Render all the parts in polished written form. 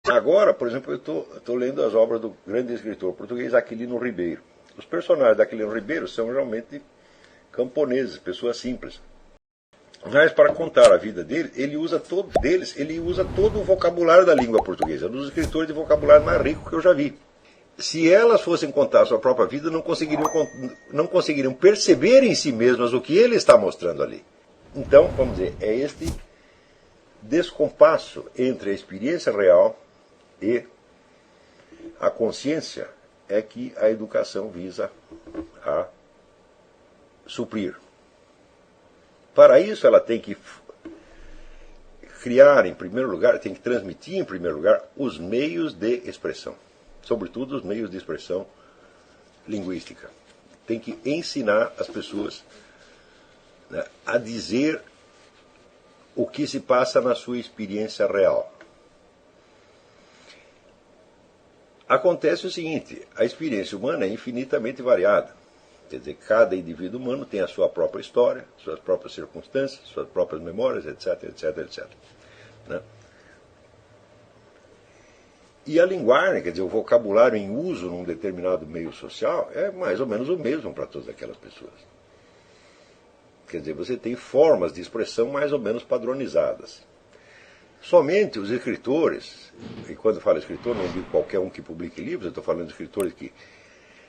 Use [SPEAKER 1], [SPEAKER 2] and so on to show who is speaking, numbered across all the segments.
[SPEAKER 1] Agora, por exemplo, eu estou lendo as obras do grande escritor português Aquilino Ribeiro. Os personagens da Aquilino Ribeiro são realmente camponeses, pessoas simples. Mas para contar a vida dele, ele usa todo o vocabulário da língua portuguesa, um dos escritores de vocabulário mais rico que eu já vi. Se elas fossem contar a sua própria vida, não conseguiriam perceber em si mesmas o que ele está mostrando ali. Então, vamos dizer, é este descompasso entre a experiência real e a consciência é que a educação visa a suprir. Para isso, ela tem que criar, em primeiro lugar, tem que transmitir, em primeiro lugar, os meios de expressão. Sobretudo os meios de expressão linguística. Tem que ensinar as pessoas, né, a dizer o que se passa na sua experiência real. Acontece o seguinte, a experiência humana é infinitamente variada. Quer dizer, cada indivíduo humano tem a sua própria história, suas próprias circunstâncias, suas próprias memórias, etc, etc, etc. Né? E a linguagem, quer dizer, o vocabulário em uso num determinado meio social é mais ou menos o mesmo para todas aquelas pessoas. Quer dizer, você tem formas de expressão mais ou menos padronizadas. Somente os escritores, e quando eu falo escritor, não digo qualquer um que publique livros, eu estou falando de escritores que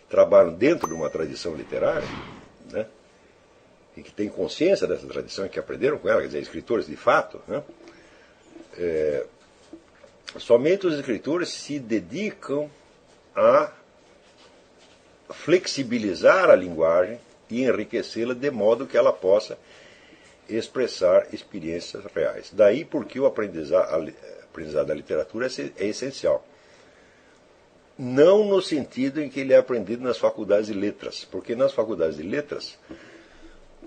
[SPEAKER 1] trabalham dentro de uma tradição literária, né, e que têm consciência dessa tradição e que aprenderam com ela, quer dizer, escritores de fato, né, somente os escritores se dedicam a flexibilizar a linguagem e enriquecê-la de modo que ela possa expressar experiências reais. Daí porque o aprendizado da literatura é essencial. Não no sentido em que ele é aprendido nas faculdades de letras, porque nas faculdades de letras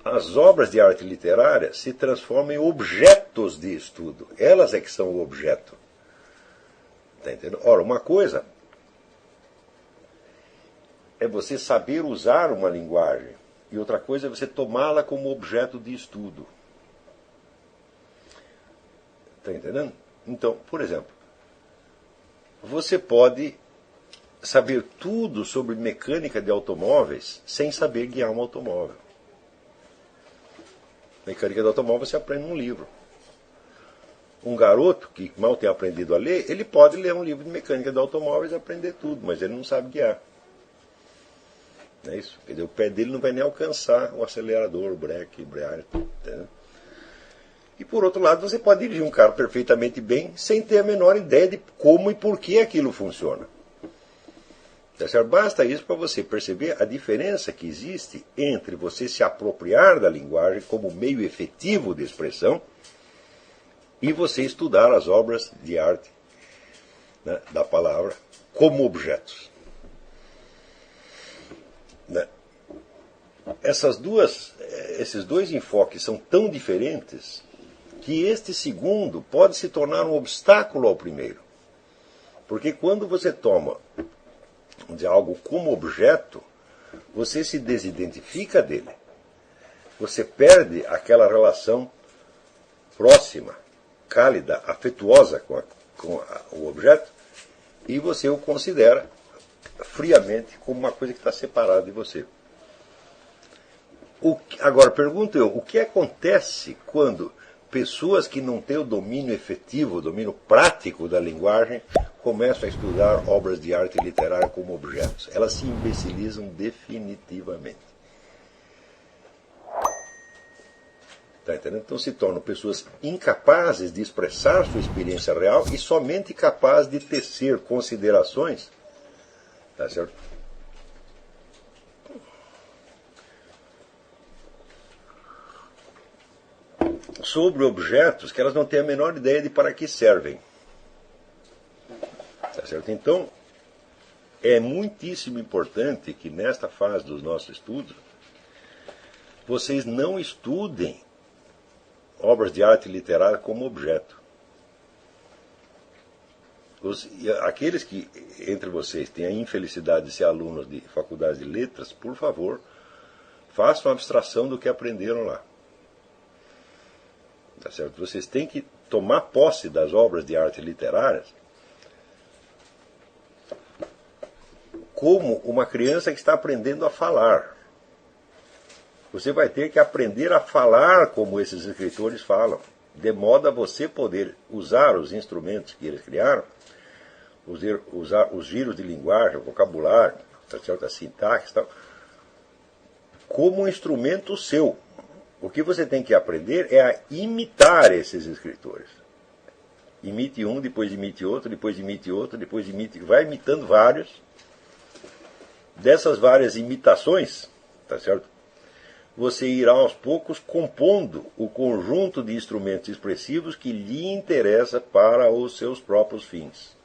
[SPEAKER 1] as obras de arte literária se transformam em objetos de estudo. Elas é que são o objeto. Está entendendo? Ora, uma coisa é você saber usar uma linguagem e outra coisa é você tomá-la como objeto de estudo. Está entendendo? Então, por exemplo, você pode saber tudo sobre mecânica de automóveis sem saber guiar um automóvel. Mecânica de automóvel você aprende num livro. Um garoto que mal tem aprendido a ler, ele pode ler um livro de mecânica de automóveis e aprender tudo, mas ele não sabe guiar. Não é isso? Quer dizer, o pé dele não vai nem alcançar o acelerador, o breque, embreagem, entendeu? E por outro lado, você pode dirigir um carro perfeitamente bem sem ter a menor ideia de como e por que aquilo funciona. Basta isso para você perceber a diferença que existe entre você se apropriar da linguagem como meio efetivo de expressão e você estudar as obras de arte, né, da palavra como objetos. Né? Esses dois enfoques são tão diferentes que este segundo pode se tornar um obstáculo ao primeiro. Porque quando você toma de algo como objeto, você se desidentifica dele. Você perde aquela relação próxima, cálida, afetuosa com o objeto e você o considera friamente como uma coisa que está separada de você. Agora, pergunto eu, o que acontece quando pessoas que não têm o domínio efetivo, o domínio prático da linguagem, começam a estudar obras de arte literária como objetos? Elas se imbecilizam definitivamente. Tá entendendo? Então se tornam pessoas incapazes de expressar sua experiência real e somente capazes de tecer considerações, tá certo? Sobre objetos que elas não têm a menor ideia de para que servem. Tá certo? Então, é muitíssimo importante que nesta fase dos nossos estudos vocês não estudem obras de arte literária como objeto. Aqueles que entre vocês têm a infelicidade de ser alunos de faculdade de letras, por favor, façam abstração do que aprenderam lá. Tá certo? Vocês têm que tomar posse das obras de arte literárias como uma criança que está aprendendo a falar. Você vai ter que aprender a falar como esses escritores falam, de modo a você poder usar os instrumentos que eles criaram, usar os giros de linguagem, o vocabulário, a sintaxe, tal, como um instrumento seu. O que você tem que aprender é a imitar esses escritores. Imite um, depois imite outro, depois imite outro, depois imite, vai imitando vários. Dessas várias imitações, tá certo? Você irá aos poucos compondo o conjunto de instrumentos expressivos que lhe interessa para os seus próprios fins.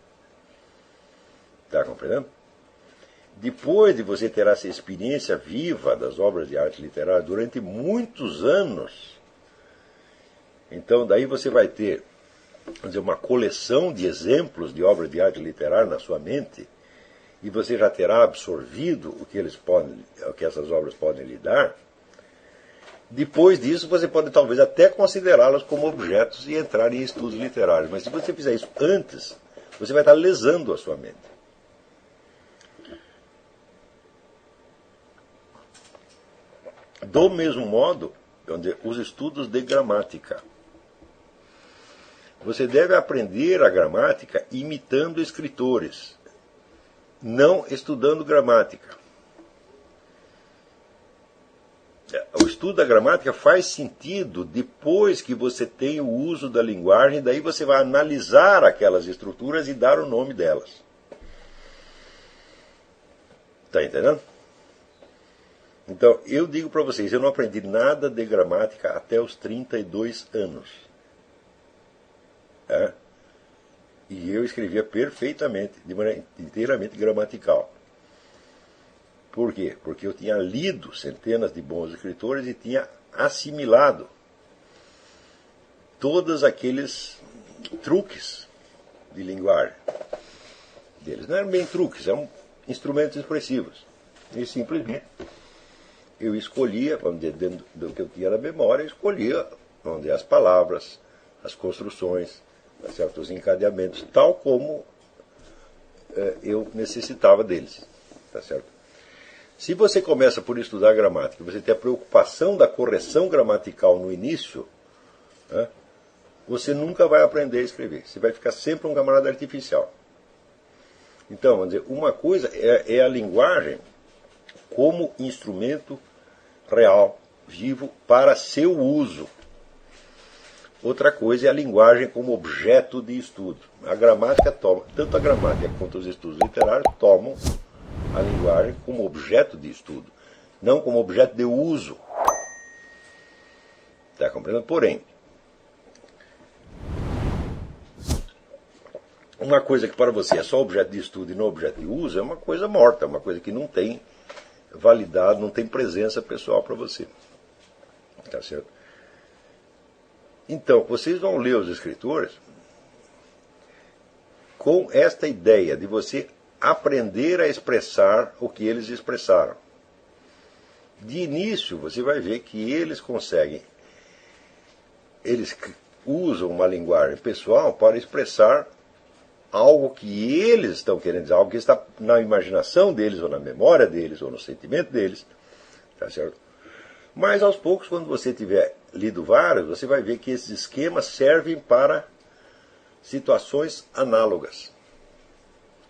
[SPEAKER 1] Está compreendendo? Depois de você ter essa experiência viva das obras de arte literária durante muitos anos, então daí você vai ter, vamos dizer, uma coleção de exemplos de obras de arte literária na sua mente, e você já terá absorvido o que essas obras podem lhe dar. Depois disso, você pode talvez até considerá-las como objetos e entrar em estudos literários. Mas se você fizer isso antes, você vai estar lesando a sua mente. Do mesmo modo, os estudos de gramática. Você deve aprender a gramática imitando escritores, não estudando gramática. O estudo da gramática faz sentido depois que você tem o uso da linguagem, daí você vai analisar aquelas estruturas e dar o nome delas. Está entendendo? Então, eu digo para vocês, eu não aprendi nada de gramática até os 32 anos. E eu escrevia perfeitamente, de maneira inteiramente gramatical. Por quê? Porque eu tinha lido centenas de bons escritores e tinha assimilado todos aqueles truques de linguagem deles. Não eram bem truques, eram instrumentos expressivos. E simplesmente eu escolhia, vamos dizer, dentro do que eu tinha na memória, eu escolhia, vamos dizer, as palavras, as construções, certos encadeamentos, tal como eu necessitava deles. Tá certo? Se você começa por estudar gramática, você tem a preocupação da correção gramatical no início, você nunca vai aprender a escrever. Você vai ficar sempre um camarada artificial. Então, vamos dizer, uma coisa é a linguagem como instrumento real, vivo, para seu uso. Outra coisa é a linguagem como objeto de estudo. A gramática toma, tanto a gramática quanto os estudos literários tomam a linguagem como objeto de estudo, não como objeto de uso. Está compreendendo? Porém, uma coisa que para você é só objeto de estudo e não objeto de uso é uma coisa morta, é uma coisa que não tem validade, não tem presença pessoal para você. Tá certo? Então, vocês vão ler os escritores com esta ideia de você aprender a expressar o que eles expressaram. De início, você vai ver que eles usam uma linguagem pessoal para expressar algo que eles estão querendo dizer, algo que está na imaginação deles, ou na memória deles, ou no sentimento deles. Tá certo? Mas aos poucos, quando você tiver lido vários, você vai ver que esses esquemas servem para situações análogas,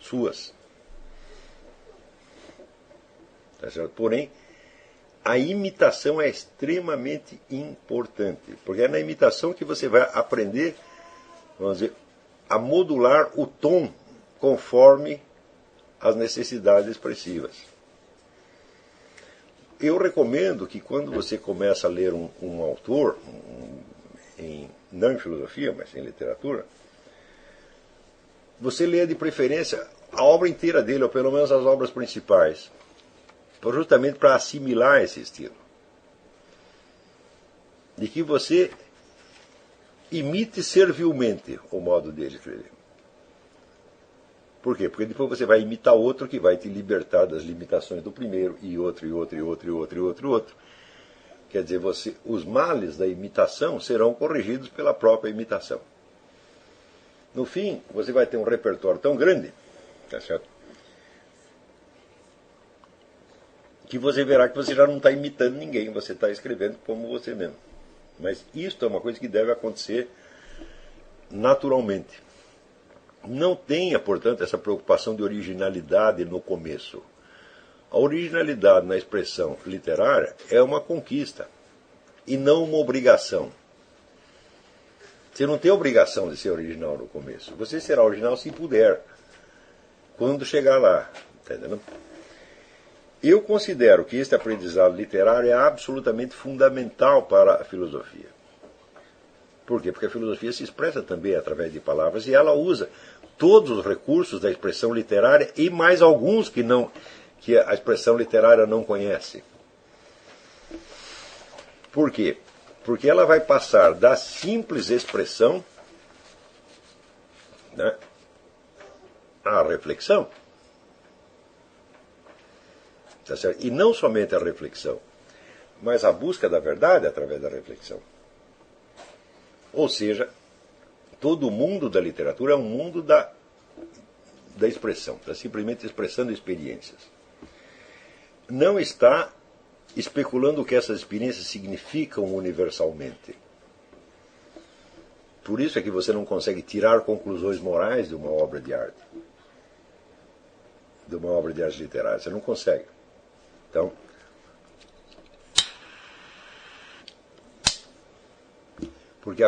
[SPEAKER 1] suas. Tá certo? Porém, a imitação é extremamente importante, porque é na imitação que você vai aprender, vamos dizer, a modular o tom conforme as necessidades expressivas. Eu recomendo que quando você começa a ler um autor, não em filosofia, mas em literatura, você leia de preferência a obra inteira dele, ou pelo menos as obras principais, justamente para assimilar esse estilo. De que você imite servilmente o modo dele escrever. Por quê? Porque depois você vai imitar outro que vai te libertar das limitações do primeiro, e outro, e outro, e outro, e outro, e outro, e outro. Quer dizer, os males da imitação serão corrigidos pela própria imitação. No fim, você vai ter um repertório tão grande, tá certo? que você verá que você já não está imitando ninguém, você está escrevendo como você mesmo. Mas isto é uma coisa que deve acontecer naturalmente. Não tenha, portanto, essa preocupação de originalidade no começo. A originalidade na expressão literária é uma conquista e não uma obrigação. Você não tem obrigação de ser original no começo. Você será original se puder, quando chegar lá. Tá entendendo? Eu considero que este aprendizado literário é absolutamente fundamental para a filosofia. Por quê? Porque a filosofia se expressa também através de palavras e ela usa todos os recursos da expressão literária e mais alguns que a expressão literária não conhece. Por quê? Porque ela vai passar da simples expressão, né, à reflexão. Tá certo? E não somente a reflexão, mas a busca da verdade através da reflexão. Ou seja, todo o mundo da literatura é um mundo da expressão, está simplesmente expressando experiências. Não está especulando o que essas experiências significam universalmente. Por isso é que você não consegue tirar conclusões morais de uma obra de arte. De uma obra de arte literária. Você não consegue. Então, porque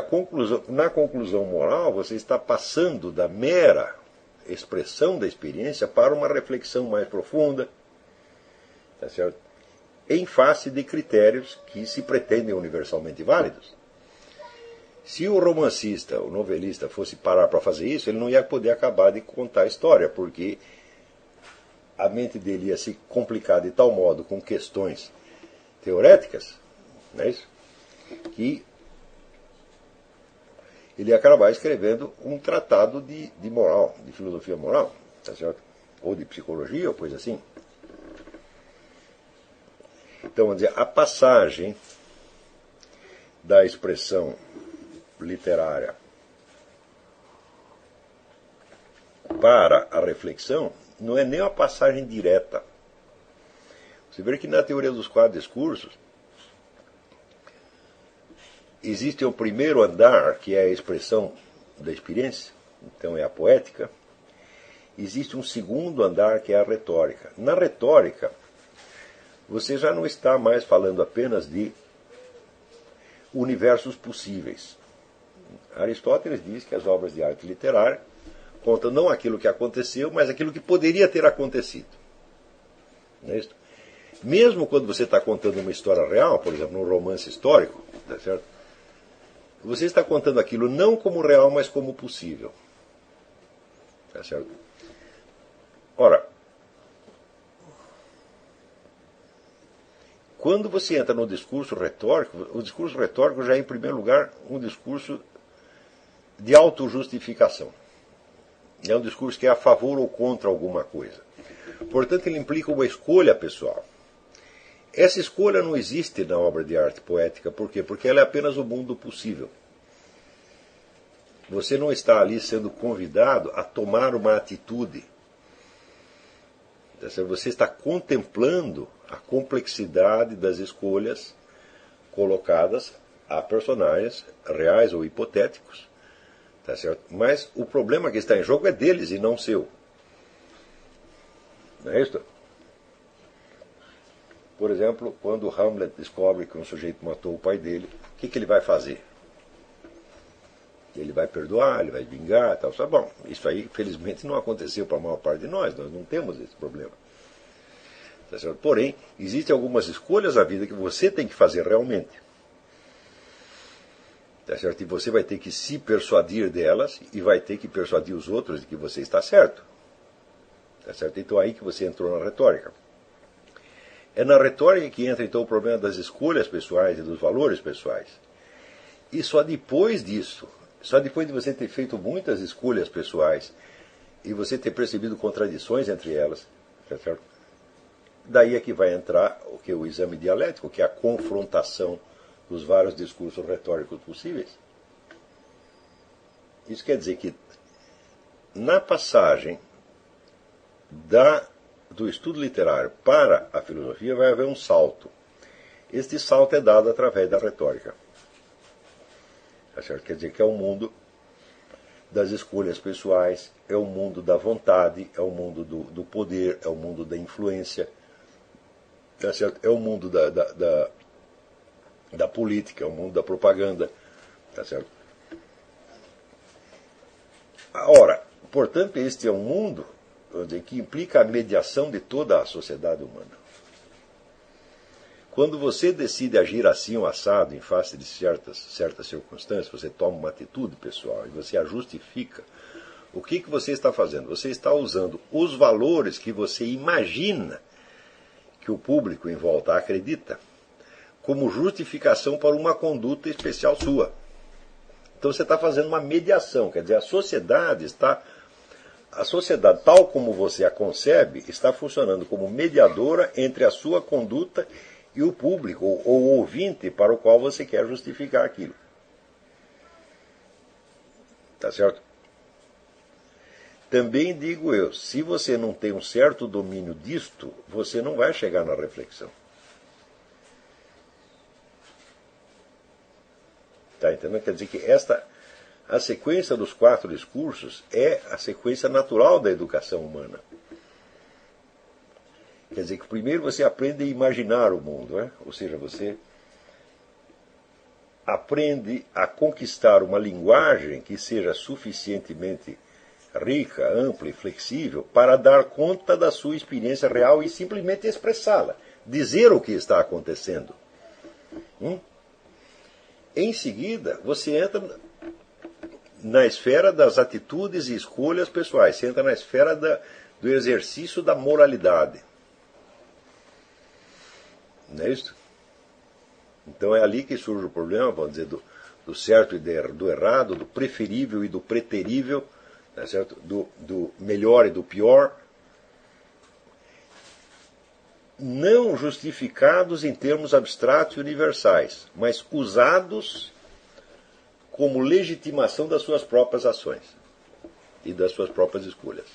[SPEAKER 1] na conclusão moral você está passando da mera expressão da experiência para uma reflexão mais profunda, tá certo? Em face de critérios que se pretendem universalmente válidos. Se o romancista, o novelista, fosse parar para fazer isso, ele não ia poder acabar de contar a história, porque a mente dele ia se complicar de tal modo com questões teoréticas, não é isso? Que ele ia acabar escrevendo um tratado de moral, de filosofia moral, tá certo? Ou de psicologia, ou coisa assim. Então, vamos dizer, a passagem da expressão literária para a reflexão não é nem uma passagem direta. Você vê que na teoria dos quatro discursos existe o primeiro andar, que é a expressão da experiência, então é a poética. Existe um segundo andar, que é a retórica. Na retórica, você já não está mais falando apenas de universos possíveis. Aristóteles diz que as obras de arte literária contam não aquilo que aconteceu, mas aquilo que poderia ter acontecido. Não é isso? Mesmo quando você está contando uma história real, por exemplo, um romance histórico, tá certo? Você está contando aquilo não como real, mas como possível. Tá certo? Ora, quando você entra no discurso retórico, o discurso retórico já é, em primeiro lugar, um discurso de autojustificação. É um discurso que é a favor ou contra alguma coisa. Portanto, ele implica uma escolha pessoal. Essa escolha não existe na obra de arte poética. Por quê? Porque ela é apenas o mundo possível. Você não está ali sendo convidado a tomar uma atitude. Você está contemplando a complexidade das escolhas colocadas a personagens reais ou hipotéticos. Tá certo? Mas o problema que está em jogo é deles e não seu. Não é isso? Por exemplo, quando Hamlet descobre que um sujeito matou o pai dele, o que ele vai fazer? Ele vai perdoar, ele vai vingar, tal. Bom, isso aí, felizmente, não aconteceu para a maior parte de nós não temos esse problema. Tá certo? Porém, existem algumas escolhas na vida que você tem que fazer realmente. Tá certo? E você vai ter que se persuadir delas e vai ter que persuadir os outros de que você está certo. Tá certo? Então, aí que você entrou na retórica. É na retórica que entra, então, o problema das escolhas pessoais e dos valores pessoais. E só depois disso, só depois de você ter feito muitas escolhas pessoais e você ter percebido contradições entre elas, tá certo? Daí é que vai entrar o que é o exame dialético, que é a confrontação dos vários discursos retóricos possíveis. Isso quer dizer que na passagem da do estudo literário para a filosofia vai haver um salto. Este salto é dado através da retórica. Tá certo? Quer dizer que é o mundo das escolhas pessoais, é o mundo da vontade, é o mundo do poder, é o mundo da influência, tá certo? É o mundo da política, é o mundo da propaganda. Tá certo? Ora, portanto, este é um mundo que implica a mediação de toda a sociedade humana. Quando você decide agir assim ou assado em face de certas circunstâncias, você toma uma atitude pessoal e você a justifica, o que você está fazendo? Você está usando os valores que você imagina que o público em volta acredita como justificação para uma conduta especial sua. Então você está fazendo uma mediação, quer dizer, a sociedade, tal como você a concebe, está funcionando como mediadora entre a sua conduta e o público, ou o ouvinte para o qual você quer justificar aquilo. Tá certo? Também digo eu, se você não tem um certo domínio disto, você não vai chegar na reflexão. Tá entendendo? Quer dizer que a sequência dos 4 discursos é a sequência natural da educação humana. Quer dizer que primeiro você aprende a imaginar o mundo, né? Ou seja, você aprende a conquistar uma linguagem que seja suficientemente rica, ampla e flexível para dar conta da sua experiência real e simplesmente expressá-la, dizer o que está acontecendo. Em seguida, você entra na esfera das atitudes e escolhas pessoais, você entra na esfera do exercício da moralidade. Não é isso? Então é ali que surge o problema, vamos dizer, do certo e do errado, do preferível e do preterível, não é certo? Do melhor e do pior, não justificados em termos abstratos e universais, mas usados como legitimação das suas próprias ações e das suas próprias escolhas.